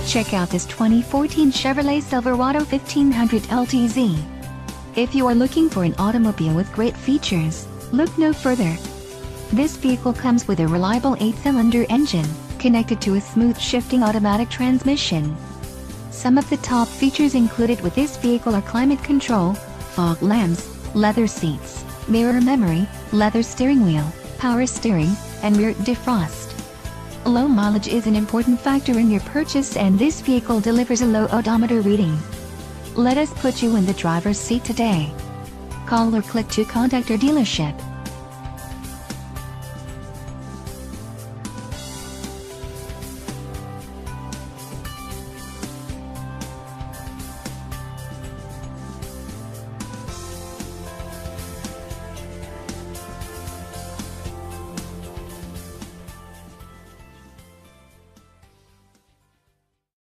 Check out this 2014 Chevrolet Silverado 1500 LTZ. If you are looking for an automobile with great features, look no further. This vehicle comes with a reliable 8-cylinder engine, connected to a smooth shifting automatic transmission. Some of the top features included with this vehicle are climate control, fog lamps, leather seats, mirror memory, leather steering wheel, power steering, and rear defrost. Low mileage is an important factor in your purchase, and this vehicle delivers a low odometer reading. Let us put you in the driver's seat today. Call or click to contact our dealership.